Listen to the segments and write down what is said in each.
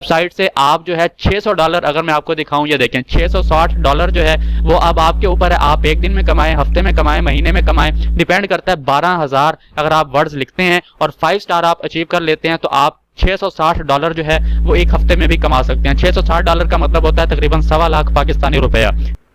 Site से आप जो है $600 अगर मैं आपको दिखाऊं, ये देखें $660 जो है वो अब आपके ऊपर है। आप एक दिन में कमाएं, हफ्ते में कमाएं, महीने में कमाएं, डिपेंड करता है। 12,000 अगर आप वर्ड्स लिखते हैं और 5 स्टार आप अचीव कर लेते हैं तो आप $660 जो है वो एक हफ्ते में भी कमा सकते हैं। $660 का मतलब होता है तकरीबन 1.25 लाख पाकिस्तानी रुपया।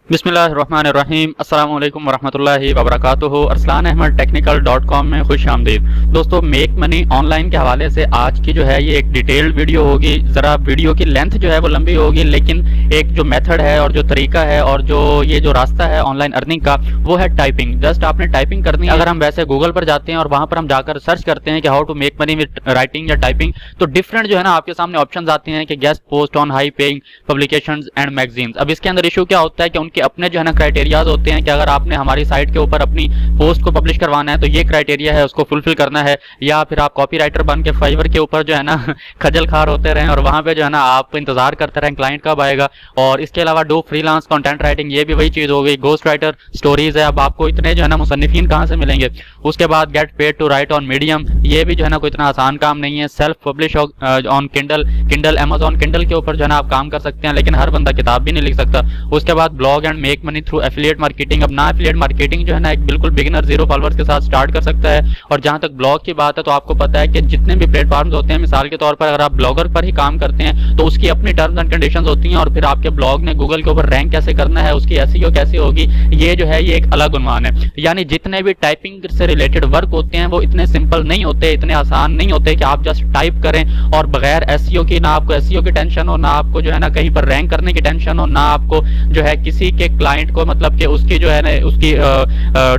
बिस्मिल्लाहिर्रहमानिर्रहीम, अस्सलाम वालेकुम वरहमतुल्लाहि वबरकातुहू। arslaneahmadtechnical.com में खुश आमदीद। दोस्तों, मेक मनी ऑनलाइन के हवाले से आज की जो है ये एक डिटेल्ड वीडियो होगी। ज़रा वीडियो की लेंथ जो है वो लंबी होगी, लेकिन एक जो मेथड है और जो तरीका है और जो रास्ता है ऑनलाइन अर्निंग का वो है टाइपिंग। जस्ट आपने टाइपिंग करनी है। अगर हम वैसे गूगल पर जाते हैं और वहाँ पर हम जाकर सर्च करते हैं कि how to make money with writing या टाइपिंग, तो डिफरेंट जो है ना आपके सामने ऑप्शन आते हैं कि guest post on high paying publications and magazines. अब इसके अंदर इशू क्या होता है कि अपने जो है ना क्राइटेरियाज होते हैं कि अगर आपने हमारी साइट के ऊपर अपनी पोस्ट को पब्लिश करवाना है तो ये क्राइटेरिया है, उसको फुलफिल करना है। या फिर आप कॉपीराइटर बन के फाइवर के ऊपर जो है ना खजल खार होते रहें और वहां पे जो है ना आप इंतजार करते रहें क्लाइंट कब आएगा। और इसके अलावा डू फ्रीलांस कंटेंट राइटिंग, ये भी वही चीज हो गई। गोस्ट राइटर स्टोरीज है, अब आपको इतने जो है ना मुसन्निफीन कहाँ से मिलेंगे। उसके बाद get paid to write on Medium, ये भी जो है ना कोई इतना आसान काम नहीं है। Self publish on Kindle Amazon Kindle के ऊपर जो है ना आप काम कर सकते हैं, लेकिन हर बंदा किताब भी नहीं लिख सकता। उसके बाद blog and make money through affiliate marketing. अब ना एफिलिएट मार्केटिंग जो है ना एक बिल्कुल बिगिनर 0 फॉलोअर्स के साथ स्टार्ट कर सकता है। और जहां तक ब्लॉग की बात है तो आपको पता है कि जितने भी प्लेटफॉर्म्स होते हैं, मिसाल के तौर पर अगर आप ब्लॉगर पर ही काम करते हैं तो उसकी अपनी टर्म्स एंड कंडीशंस होती हैं, और फिर आपके ब्लॉग ने गूगल के ऊपर रैंक कैसे करना है, उसकी एसईओ कैसे होगी, ये जो है ये एक अलग उन्वान है। यानी जितने भी टाइपिंग से रिलेटेड वर्क होते हैं वो इतने सिंपल नहीं होते, इतने आसान नहीं होते कि आप जस्ट टाइप करें और बगैर एसईओ की, ना आपको एसईओ की टेंशन हो, ना आपको जो है ना कहीं पर रैंक करने की टेंशन हो, ना आपको जो है किसी के क्लाइंट को मतलब कि उसकी जो है ना उसकी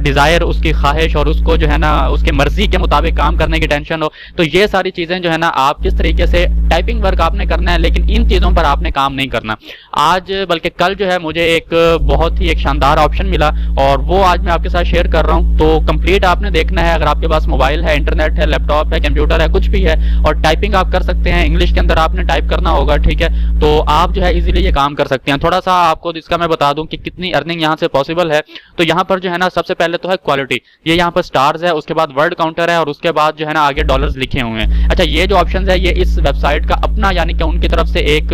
डिजायर, उसकी ख्वाहिश और उसको जो है ना उसके मर्जी के मुताबिक काम करने की टेंशन हो। तो ये सारी चीजें जो है ना आप किस तरीके से टाइपिंग वर्क आपने करना है, लेकिन इन चीजों पर आपने काम नहीं करना। आज बल्कि कल जो है मुझे एक बहुत ही एक शानदार ऑप्शन मिला और वो आज मैं आपके साथ शेयर कर रहा हूँ। तो कंप्लीट आपने देखना है। अगर आपके पास मोबाइल है, इंटरनेट है, लैपटॉप है, कंप्यूटर है, कुछ भी है और टाइपिंग आप कर सकते हैं, इंग्लिश के अंदर आपने टाइप करना होगा, ठीक है, तो आप जो है इजीली ये काम कर सकते हैं। थोड़ा सा आपको इसका मैं बता दूं कि कितनी अर्निंग यहाँ से पॉसिबल है। तो यहाँ पर जो है ना सबसे पहले तो है क्वालिटी, ये यहाँ पर स्टार्स है, उसके बाद वर्ड काउंटर है और उसके बाद जो है ना आगे डॉलर्स लिखे हुए हैं। अच्छा, ये जो ऑप्शन है ये इस वेबसाइट का अपना यानी कि उनकी तरफ से एक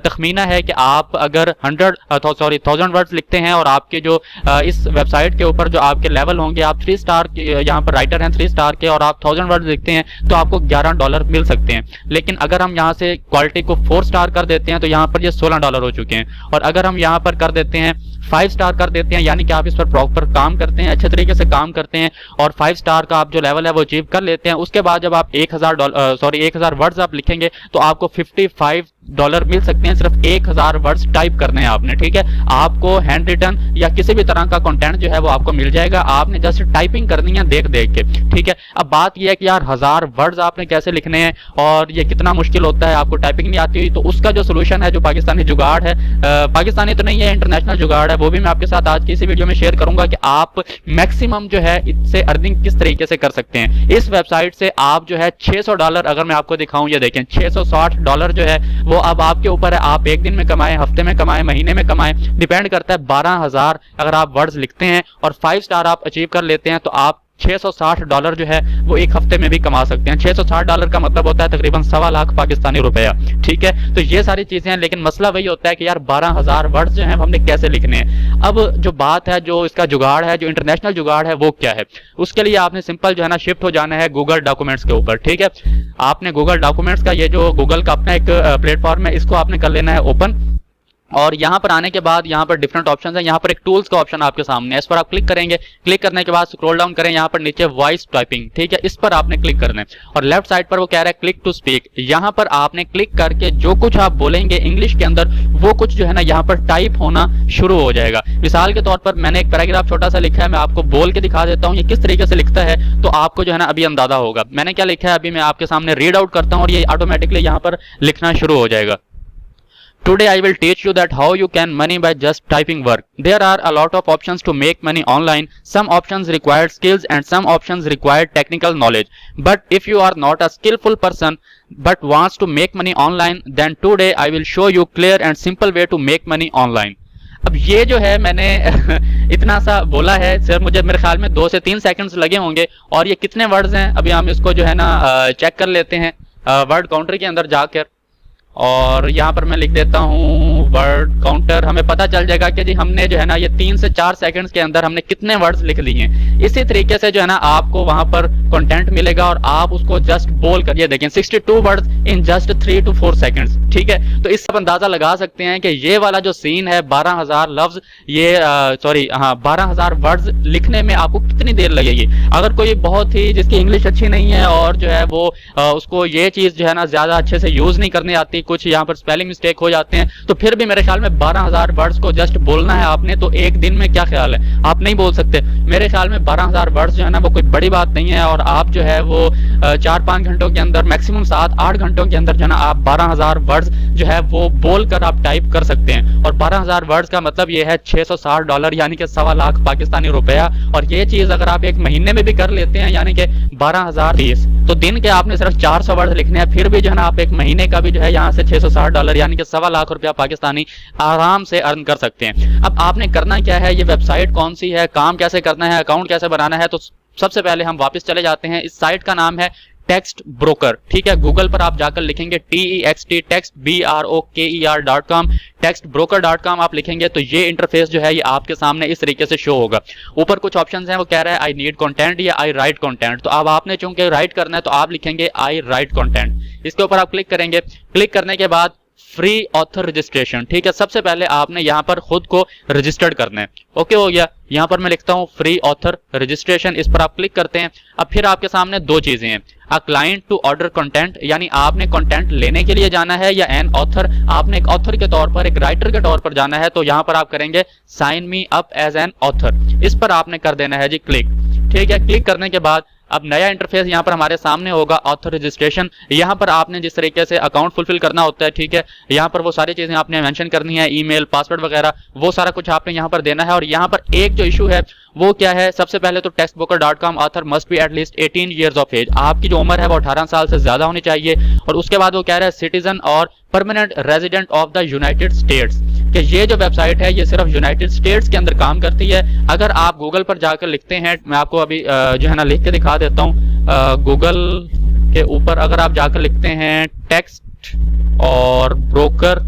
तखमीना है कि आप अगर 1000 वर्ड्स लिखते हैं और आपके जो इस वेबसाइट के ऊपर जो आपके लेवल होंगे, आप 3 स्टार यहाँ पर राइटर हैं 3 स्टार के और आप 1000 वर्ड्स लिखते हैं तो आपको $11 मिल सकते हैं। लेकिन अगर हम यहाँ से क्वालिटी को 4 स्टार कर देते हैं तो यहाँ पर ये $16 हो चुके हैं। और अगर हम यहाँ पर कर देते हैं 5 स्टार कर देते हैं, यानी कि आप इस पर प्रॉपर काम करते हैं, अच्छे तरीके से काम करते हैं और 5 स्टार का आप जो लेवल है वो अचीव कर लेते हैं, उसके बाद जब आप 1000 वर्ड्स आप लिखेंगे तो आपको $55 मिल सकते हैं। सिर्फ 1000 वर्ड्स टाइप करने हैं आपने, ठीक है। आपको हैंड रिटन या किसी भी तरह का कंटेंट जो है वो आपको मिल जाएगा, आपने जस्ट टाइपिंग करनी है देख देख के, ठीक है। अब बात यह है कि यार 1000 वर्ड्स आपने कैसे लिखने हैं और ये कितना मुश्किल होता है, आपको टाइपिंग नहीं आती हुई, तो उसका जो सोल्यूशन है, जो पाकिस्तानी जुगाड़ है, पाकिस्तानी तो नहीं है, इंटरनेशनल जुगाड़ है, वो भी मैं आपके साथ आज की इसी वीडियो में शेयर करूंगा कि आप मैक्सिमम जो है इससे अर्निंग किस तरीके से कर सकते हैं। इस वेबसाइट से आप जो है $600 अगर मैं आपको दिखाऊं, ये देखें $660 जो है वो अब आपके ऊपर है। आप एक दिन में कमाएं, हफ्ते में कमाएं, महीने में कमाएं, डिपेंड करता है। 12,000 अगर आप वर्ड्स लिखते हैं और 5 स्टार आप अचीव कर लेते हैं तो आप $660 जो है वो एक हफ्ते में भी कमा सकते हैं। $660 का मतलब होता है तकरीबन 1.25 लाख पाकिस्तानी रुपया, ठीक है। तो ये सारी चीजें हैं, लेकिन मसला वही होता है कि यार 12,000 वर्ड्स जो हैं हमने कैसे लिखने हैं। अब जो बात है, जो इसका जुगाड़ है, जो इंटरनेशनल जुगाड़ है, वो क्या है, उसके लिए आपने सिंपल जो है ना शिफ्ट हो जाना है गूगल डॉक्यूमेंट्स के ऊपर, ठीक है। आपने गूगल डॉक्यूमेंट्स का, ये जो गूगल का अपना एक प्लेटफॉर्म है, इसको आपने कर लेना है ओपन। और यहाँ पर आने के बाद यहाँ पर डिफरेंट ऑप्शंस हैं। यहाँ पर एक टूल्स का ऑप्शन आपके सामने है, इस पर आप क्लिक करेंगे। क्लिक करने के बाद स्क्रॉल डाउन करें, यहाँ पर नीचे वॉइस टाइपिंग, ठीक है, इस पर आपने क्लिक करना है। और लेफ्ट साइड पर वो कह रहा है क्लिक टू स्पीक, यहाँ पर आपने क्लिक करके जो कुछ आप बोलेंगे इंग्लिश के अंदर वो कुछ जो है ना यहाँ पर टाइप होना शुरू हो जाएगा। मिसाल के तौर पर मैंने एक पैराग्राफ छोटा सा लिखा है, मैं आपको बोल के दिखा देता हूँ ये किस तरीके से लिखता है, तो आपको जो है ना अभी अंदाजा होगा। मैंने क्या लिखा है अभी मैं आपके सामने रीड आउट करता हूँ और ये ऑटोमेटिकली यहाँ पर लिखना शुरू हो जाएगा। Today I will teach you that how you can money by just typing work. There are a lot of options to make money online. Some options require skills and some options require technical knowledge. But if you are not a skillful person but wants to make money online, then today I will show you clear and simple way to make money online. अब ये जो है मैंने इतना सा बोला है sir, मुझे मेरे ख्याल में 2 से 3 सेकंड्स लगे होंगे। और ये कितने वर्ड्स हैं अभी हम इसको जो है ना चेक कर लेते हैं वर्ड काउंटर के अंदर जाकर। और यहाँ पर मैं लिख देता हूँ वर्ड काउंटर। हमें पता चल जाएगा कि जी हमने जो है ना ये 3 से 4 सेकंड्स के अंदर हमने कितने वर्ड्स लिख लिए हैं। इसी तरीके से जो है ना आपको वहां पर कंटेंट मिलेगा और आप उसको जस्ट बोल कर, ये देखें 62 words in just 3 to 4 seconds, ठीक है। तो इससे आप अंदाजा लगा सकते हैं कि ये वाला जो सीन है 12,000 लफ्ज, ये 12,000 वर्ड्स लिखने में आपको कितनी देर लगेगी। अगर कोई बहुत ही जिसकी इंग्लिश अच्छी नहीं है और जो है वो उसको ये चीज जो है ना ज्यादा अच्छे से यूज नहीं करने आती, कुछ यहाँ पर स्पेलिंग मिस्टेक हो जाते हैं, तो फिर भी मेरे ख्याल में 12,000 वर्ड्स को जस्ट बोलना है आपने तो एक दिन में, क्या ख्याल है, आप नहीं बोल सकते। मेरे ख्याल में 12,000 वर्ड्स जो है ना वो कोई बड़ी बात नहीं है और आप जो है वो 4-5 घंटों के अंदर, मैक्सिमम 7-8 घंटों के अंदर जो है ना आप 12,000 वर्ड्स जो है वो बोलकर आप टाइप कर सकते हैं। और 12,000 वर्ड्स का मतलब ये है $660 यानी कि 1.25 लाख पाकिस्तानी रुपया। और ये चीज अगर आप एक महीने में भी कर लेते हैं यानी कि 12,030, तो दिन के आपने सिर्फ 400 वर्ड लिखने हैं, फिर भी जो है ना आप एक महीने का भी जो है यहाँ से $660 यानी कि 1.25 लाख रुपया पाकिस्तानी आराम से अर्न कर सकते हैं। अब आपने करना क्या है, ये वेबसाइट कौन सी है, काम कैसे करना है, अकाउंट कैसे बनाना है, तो सबसे पहले हम वापस चले जाते हैं। इस साइट का नाम है टेक्स्ट ब्रोकर, ठीक है। गूगल पर आप जाकर लिखेंगे TEXT टेक्स्ट BROKER.com, textbroker.com आप लिखेंगे तो ये इंटरफेस जो है ये आपके सामने इस तरीके से शो होगा। ऊपर कुछ ऑप्शंस हैं, वो कह रहा है आई नीड कंटेंट या आई राइट कंटेंट। तो अब आपने चूंकि राइट करना है तो आप लिखेंगे आई राइट कंटेंट। इसके ऊपर आप क्लिक करेंगे। क्लिक करने के बाद फ्री ऑथर रजिस्ट्रेशन, ठीक है। सबसे पहले आपने यहाँ पर खुद को रजिस्टर्ड करना है। ओके हो गया। यहाँ पर मैं लिखता हूँ फ्री ऑथर रजिस्ट्रेशन, इस पर आप क्लिक करते हैं। अब फिर आपके सामने दो चीजें हैं, a client to order content, यानी आपने कंटेंट लेने के लिए जाना है, या एन ऑथर, आपने एक ऑथर के तौर पर, एक राइटर के तौर पर जाना है। तो यहाँ पर आप करेंगे sign me up as an author, इस पर आपने कर देना है जी क्लिक, ठीक है। क्लिक करने के बाद अब नया इंटरफेस यहाँ पर हमारे सामने होगा, ऑथर रजिस्ट्रेशन। यहाँ पर आपने जिस तरीके से अकाउंट फुलफिल करना होता है, ठीक है, यहाँ पर वो सारी चीजें आपने मेंशन करनी है, ईमेल, पासवर्ड वगैरह, वो सारा कुछ आपने यहाँ पर देना है। और यहाँ पर एक जो इशू है वो क्या है, सबसे पहले तो textbroker.com author must be at least 18 years of age, आपकी जो उम्र है वो 18 साल से ज्यादा होनी चाहिए। और उसके बाद वो कह रहा है सिटीजन और permanent resident of the United states, कि ये जो वेबसाइट है ये सिर्फ यूनाइटेड स्टेट्स के अंदर काम करती है। अगर आप गूगल पर जाकर लिखते हैं, मैं आपको अभी जो है ना लिख के दिखा देता हूँ, गूगल के ऊपर अगर आप जाकर लिखते हैं टेक्स्ट और ब्रोकर,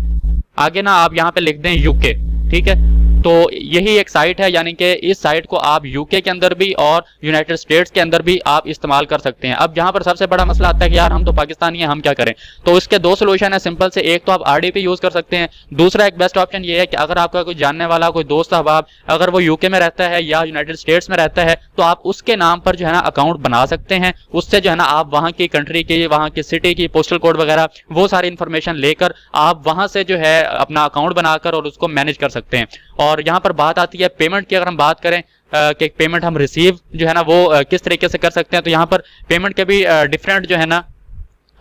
आगे ना आप यहाँ पे लिख दें यूके, ठीक है। तो यही एक साइट है, यानी कि इस साइट को आप यूके के अंदर भी और यूनाइटेड स्टेट्स के अंदर भी आप इस्तेमाल कर सकते हैं। अब यहाँ पर सबसे बड़ा मसला आता है कि यार हम तो पाकिस्तानी हैं, हम क्या करें। तो इसके दो सोल्यूशन है सिंपल से, एक तो आप RDP यूज कर सकते हैं, दूसरा एक बेस्ट ऑप्शन ये है कि अगर आपका कोई जानने वाला, कोई दोस्त अहबाब अगर वो यूके में रहता है या यूनाइटेड स्टेट्स में रहता है, तो आप उसके नाम पर जो है ना अकाउंट बना सकते हैं। उससे जो है ना आप वहाँ की कंट्री की, वहाँ की सिटी की पोस्टल कोड वगैरह वो सारी इंफॉर्मेशन लेकर आप वहाँ से जो है अपना अकाउंट बनाकर और उसको मैनेज कर सकते हैं। और यहाँ पर बात आती है पेमेंट की, अगर हम बात करें कि पेमेंट हम रिसीव जो है ना वो किस तरीके से कर सकते हैं, तो यहाँ पर पेमेंट के भी डिफरेंट जो है ना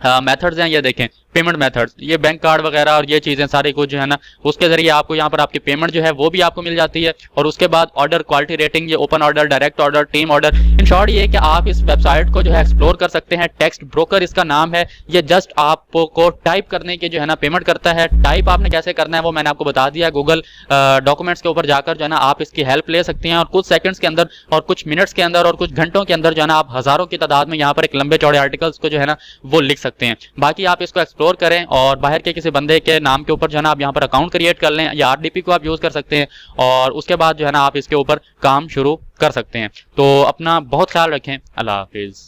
मेथड्स हैं। ये देखें पेमेंट मेथड्स, ये बैंक कार्ड वगैरह और ये चीजें सारी कुछ जो है ना उसके जरिए आपको यहाँ पर आपकी पेमेंट जो है वो भी आपको मिल जाती है। और उसके बाद ऑर्डर क्वालिटी रेटिंग, ये open order, direct order, team order. In short ये है कि आप इस वेबसाइट को जो है एक्सप्लोर कर सकते हैं। टेक्स्ट ब्रोकर इसका नाम है। ये जस्ट आपको टाइप करने की जो है ना पेमेंट करता है। टाइप आपने कैसे करना है वो मैंने आपको बता दिया। गूगल डॉक्यूमेंट्स के ऊपर जाकर जो है ना आप इसकी हेल्प ले सकते हैं और कुछ सेकंड्स के अंदर और कुछ मिनट्स के अंदर और कुछ घंटों के अंदर जो है ना आप हजारों की तादाद में यहाँ पर एक लंबे चौड़े आर्टिकल्स को जो है ना वो लिख सकते हैं। बाकी आप इसको एक्सप्लोर करें और बाहर के किसी बंदे के नाम के ऊपर जो है ना आप यहाँ पर अकाउंट क्रिएट कर लें, या RDP को आप यूज कर सकते हैं और उसके बाद जो है ना आप इसके ऊपर काम शुरू कर सकते हैं। तो अपना बहुत ख्याल रखें। अल्लाह हाफिज।